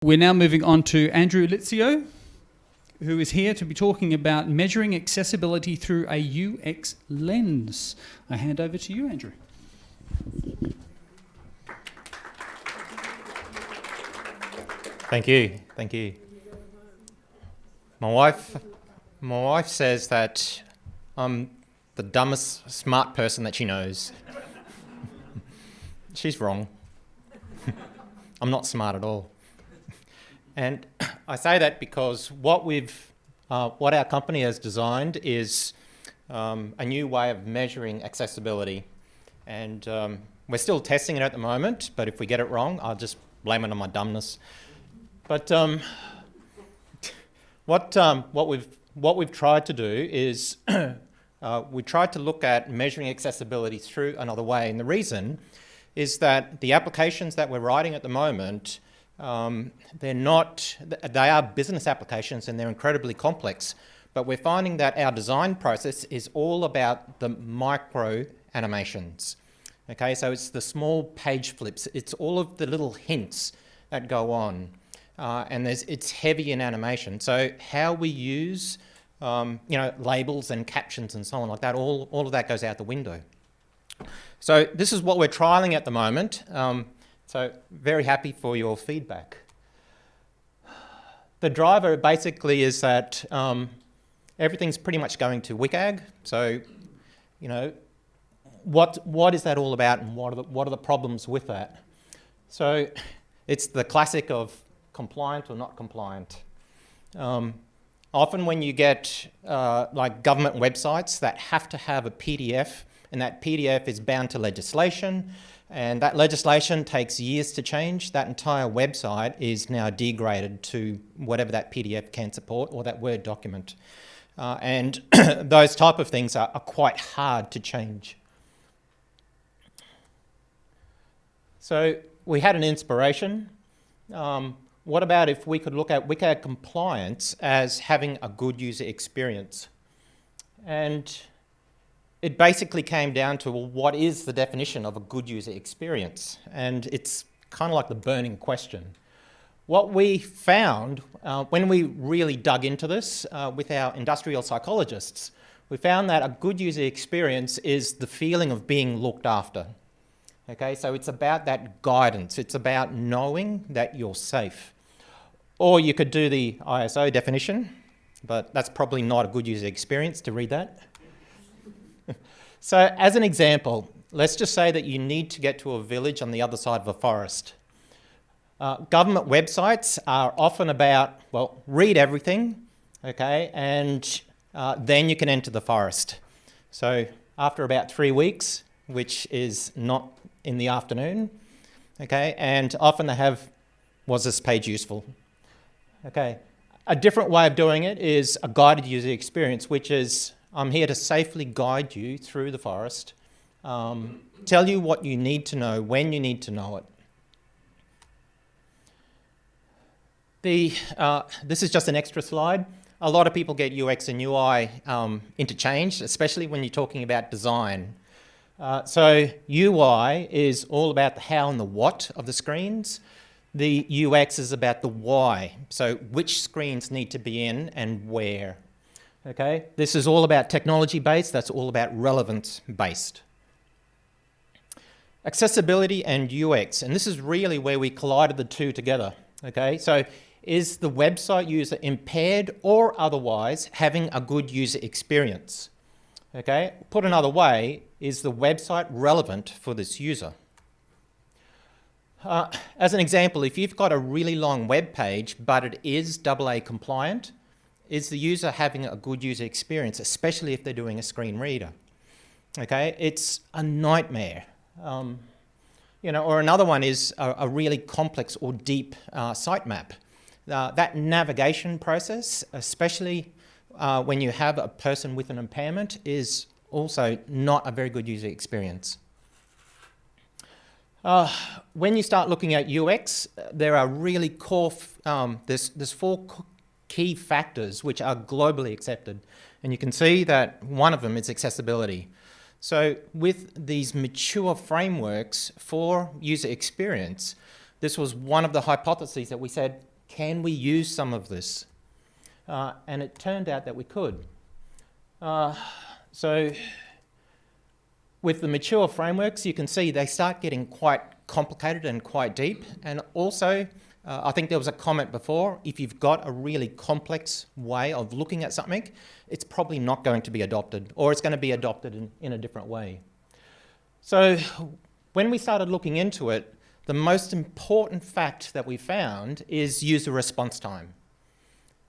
We're now moving on to Andrew Lizzio, who is here to be talking about measuring accessibility through a UX lens. I hand over to you, Andrew. Thank you. My wife says that I'm the dumbest smart person that she knows. She's wrong. I'm not smart at all. And I say that because what our company has designed is a new way of measuring accessibility. And we're still testing it at the moment, but if we get it wrong, I'll just blame it on my dumbness. But what we've tried to do is we tried to look at measuring accessibility through another way. And the reason is that the applications that we're writing at the moment, they are business applications and they're incredibly complex. But we're finding that our design process is all about the micro animations. Okay, so it's the small page flips. It's all of the little hints that go on. And it's heavy in animation. So how we use labels and captions and so on like that, all of that goes out the window. So this is what we're trialing at the moment. So very happy for your feedback. The driver basically is that everything's pretty much going to WCAG. So, what is that all about and what are the problems with that? So it's the classic of compliant or not compliant. Often when you get like government websites that have to have a PDF, and that PDF is bound to legislation, and that legislation takes years to change, that entire website is now degraded to whatever that PDF can support or that Word document. And those type of things are quite hard to change. So we had an inspiration. What about if we could look at WCAG compliance as having a good user experience? And it basically came down to, well, what is the definition of a good user experience? And it's kind of like the burning question. What we found when we really dug into this with our industrial psychologists, we found that a good user experience is the feeling of being looked after. Okay, so it's about that guidance. It's about knowing that you're safe. Or you could do the ISO definition, but that's probably not a good user experience to read that. So as an example, let's just say that you need to get to a village on the other side of a forest. Government websites are often about, well, read everything, okay, and then you can enter the forest. So after about 3 weeks, which is not in the afternoon, okay, and often they have, was this page useful? Okay, a different way of doing it is a guided user experience, which is, I'm here to safely guide you through the forest, tell you what you need to know, when you need to know it. This is just an extra slide. A lot of people get UX and UI interchanged, especially when you're talking about design. So UI is all about the how and the what of the screens. The UX is about the why, so which screens need to be in and where. Okay, this is all about technology-based, that's all about relevance-based. Accessibility and UX, and this is really where we collided the two together. Okay, so is the website user impaired or otherwise having a good user experience? Okay, put another way, is the website relevant for this user? As an example, if you've got a really long web page, but it is AA compliant, is the user having a good user experience, especially if they're doing a screen reader? Okay, it's a nightmare. Or another one is a really complex or deep sitemap. That navigation process, especially when you have a person with an impairment, is also not a very good user experience. When you start looking at UX, there are really core, there's 4 key factors which are globally accepted. And you can see that one of them is accessibility. So with these mature frameworks for user experience, this was one of the hypotheses that we said, can we use some of this? And it turned out that we could. So with the mature frameworks, you can see they start getting quite complicated and quite deep. And also, I think there was a comment before, if you've got a really complex way of looking at something, it's probably not going to be adopted, or it's going to be adopted in a different way. So when we started looking into it, the most important fact that we found is user response time.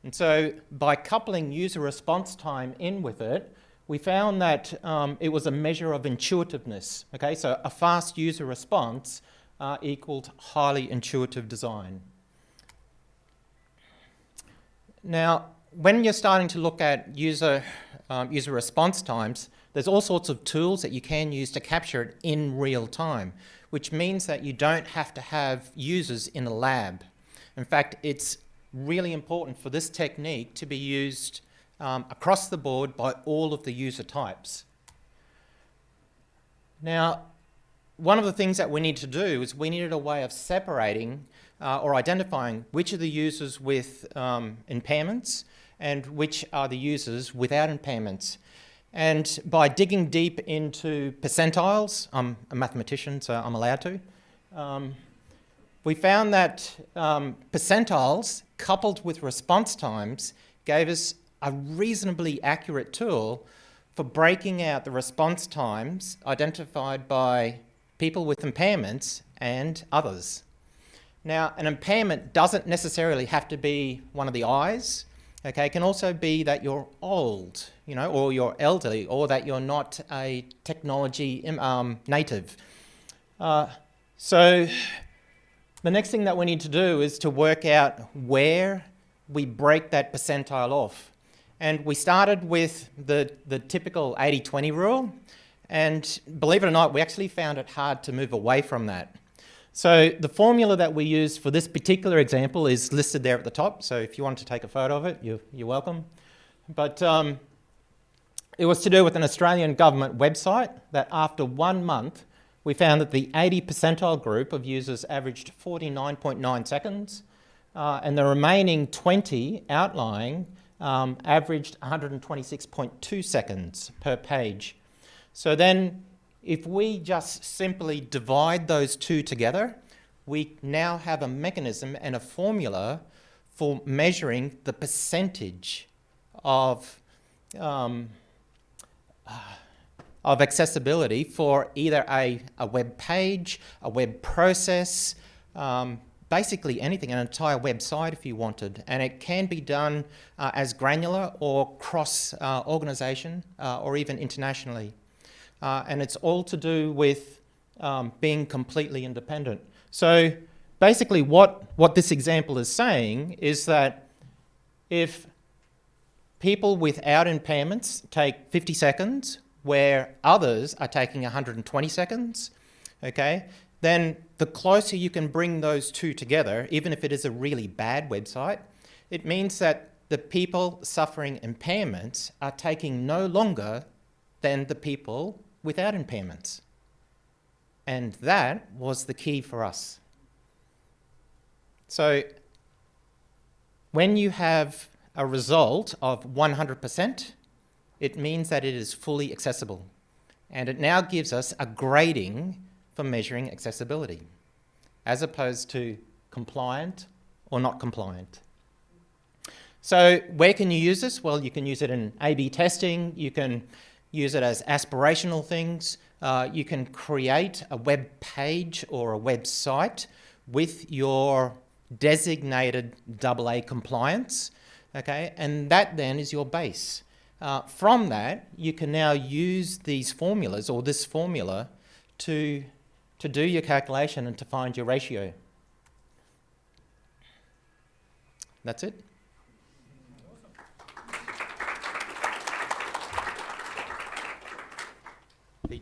And so by coupling user response time in with it, we found that it was a measure of intuitiveness. Okay, so a fast user response equaled highly intuitive design. Now, when you're starting to look at user response times, there's all sorts of tools that you can use to capture it in real time, which means that you don't have to have users in a lab. In fact, it's really important for this technique to be used across the board by all of the user types. Now, one of the things that we need to do is we needed a way of separating or identifying which are the users with impairments and which are the users without impairments. And by digging deep into percentiles, I'm a mathematician, so I'm allowed to, we found that percentiles coupled with response times gave us a reasonably accurate tool for breaking out the response times identified by people with impairments and others. Now, an impairment doesn't necessarily have to be one of the eyes. Okay, it can also be that you're old, or you're elderly, or that you're not a technology native. So the next thing that we need to do is to work out where we break that percentile off. And we started with the typical 80-20 rule, and believe it or not, we actually found it hard to move away from that. So the formula that we used for this particular example is listed there at the top. So if you want to take a photo of it, you're welcome. But it was to do with an Australian government website that after 1 month, we found that the 80 percentile group of users averaged 49.9 seconds, and the remaining 20 outlying averaged 126.2 seconds per page. So then, if we just simply divide those two together, we now have a mechanism and a formula for measuring the percentage of accessibility for either a web page, a web process, basically anything, an entire website if you wanted. And it can be done as granular or cross-organisation or even internationally. And it's all to do with being completely independent. So basically what this example is saying is that if people without impairments take 50 seconds, where others are taking 120 seconds, okay, then the closer you can bring those two together, even if it is a really bad website, it means that the people suffering impairments are taking no longer than the people without impairments. And that was the key for us. So when you have a result of 100%, it means that it is fully accessible. And it now gives us a grading for measuring accessibility, as opposed to compliant or not compliant. So where can you use this? Well, you can use it in A/B testing. You can use it as aspirational things. You can create a web page or a website with your designated AA compliance, okay? And that then is your base. From that, you can now use these formulas or this formula to do your calculation and to find your ratio. That's it.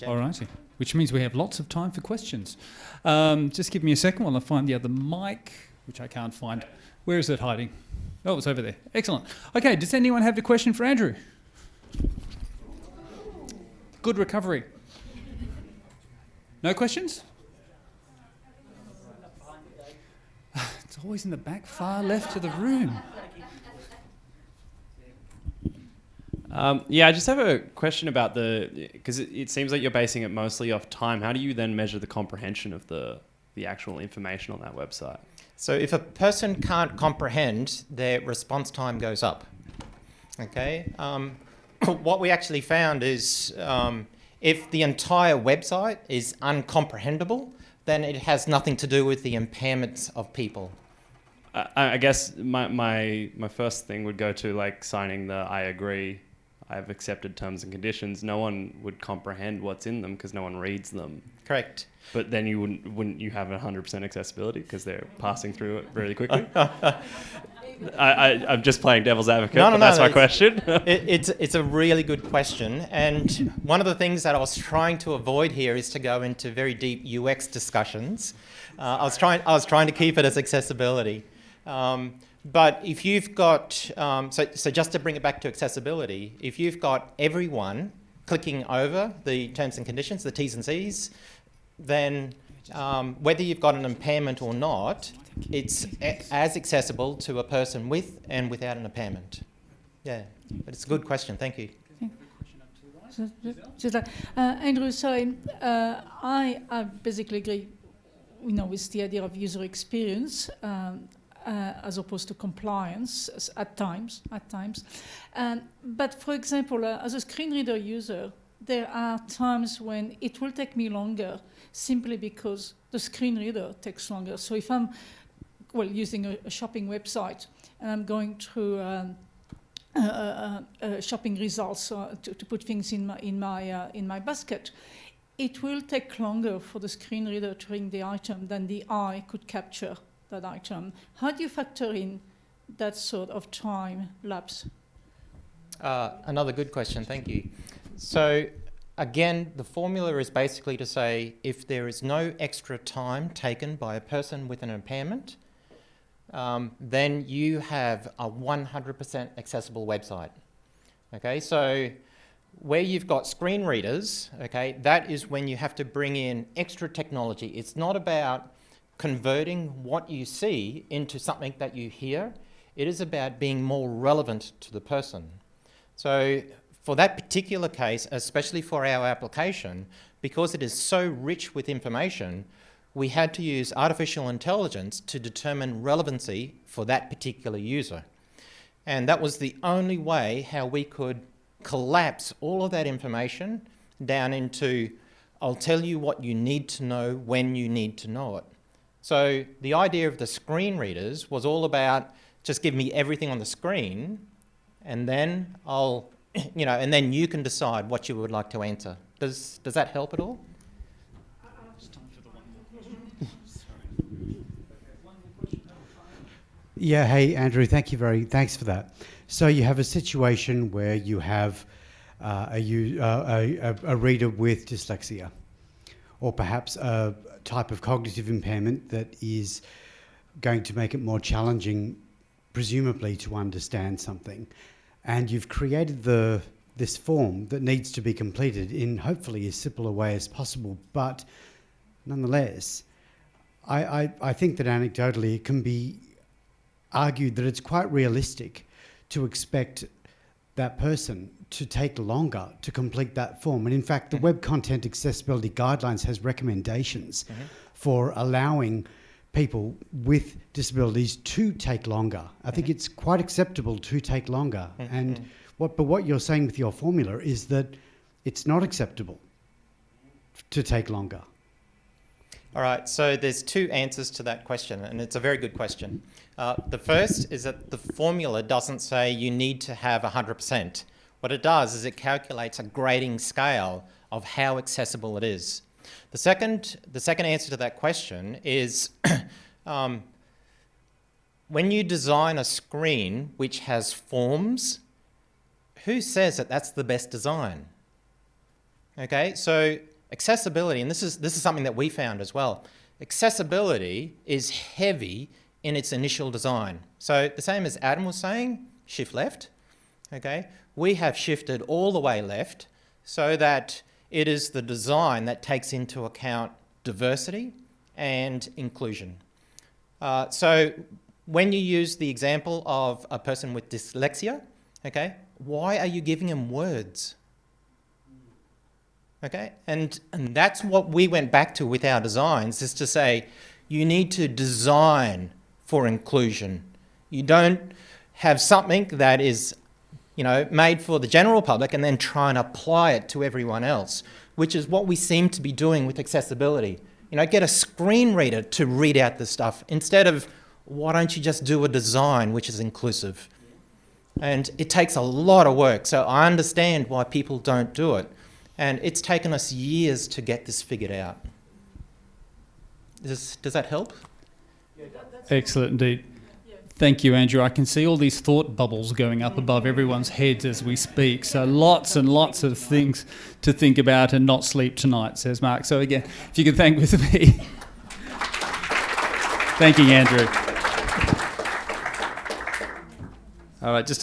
All righty, which means we have lots of time for questions. Just give me a second while I find the other mic, which I can't find. Where is it hiding? Oh, it's over there. Excellent. Okay, does anyone have a question for Andrew? Good recovery. No questions? It's always in the back, far left of the room. Yeah, I just have a question about because it seems like you're basing it mostly off time. How do you then measure the comprehension of the actual information on that website? So if a person can't comprehend, their response time goes up. Okay. What we actually found is if the entire website is uncomprehendable, then it has nothing to do with the impairments of people. I guess my first thing would go to like signing the I agree, I've accepted terms and conditions. No one would comprehend what's in them because no one reads them. Correct. But then you wouldn't you have 100% accessibility because they're passing through it really quickly? I'm just playing devil's advocate, but that's my question. It's a really good question, and one of the things that I was trying to avoid here is to go into very deep UX discussions. I was trying to keep it as accessibility. But if you've got, so just to bring it back to accessibility, if you've got everyone clicking over the terms and conditions, the T's and C's, then whether you've got an impairment or not, it's as accessible to a person with and without an impairment. Yeah, but it's a good question. Thank you. Andrew, sorry, I basically agree, with the idea of user experience. As opposed to compliance at times. But for example, as a screen reader user, there are times when it will take me longer simply because the screen reader takes longer. So if I'm using a shopping website and I'm going through shopping results to put things in my basket, it will take longer for the screen reader to read the item than the eye could capture that item. How do you factor in that sort of time lapse? Another good question, thank you. So again, the formula is basically to say if there is no extra time taken by a person with an impairment, then you have a 100% accessible website. Okay, so where you've got screen readers, okay, that is when you have to bring in extra technology. It's not about converting what you see into something that you hear. It is about being more relevant to the person. So for that particular case, especially for our application, because it is so rich with information, we had to use artificial intelligence to determine relevancy for that particular user. And that was the only way how we could collapse all of that information down into, I'll tell you what you need to know when you need to know it. So the idea of the screen readers was all about just give me everything on the screen and then I'll, and then you can decide what you would like to answer. Does that help at all? Yeah, hey Andrew, thanks for that. So you have a situation where you have a reader with dyslexia, or perhaps a type of cognitive impairment that is going to make it more challenging, presumably, to understand something. And you've created this form that needs to be completed in hopefully as simple a way as possible. But nonetheless, I think that anecdotally it can be argued that it's quite realistic to expect that person to take longer to complete that form. And in fact, the Web Content Accessibility Guidelines has recommendations for allowing people with disabilities to take longer. I think it's quite acceptable to take longer. And what you're saying with your formula is that it's not acceptable to take longer. All right, so there's two answers to that question, and it's a very good question. The first is that the formula doesn't say you need to have 100%. What it does is it calculates a grading scale of how accessible it is. The second answer to that question is when you design a screen which has forms, who says that that's the best design? Okay, so accessibility, and this is something that we found as well, accessibility is heavy in its initial design. So the same as Adam was saying, shift left, okay? We have shifted all the way left so that it is the design that takes into account diversity and inclusion. So when you use the example of a person with dyslexia, okay, why are you giving him words? Okay, and that's what we went back to with our designs, is to say you need to design for inclusion. You don't have something that is, you know, made for the general public and then try and apply it to everyone else, which is what we seem to be doing with accessibility. You know, get a screen reader to read out the stuff instead of, why don't you just do a design which is inclusive? And it takes a lot of work, so I understand why people don't do it. And it's taken us years to get this figured out. Does that help? Excellent indeed. Thank you, Andrew. I can see all these thought bubbles going up above everyone's heads as we speak. So lots and lots of things to think about and not sleep tonight, says Mark. So again, if you could thank with me. Thank you, Andrew. All right, just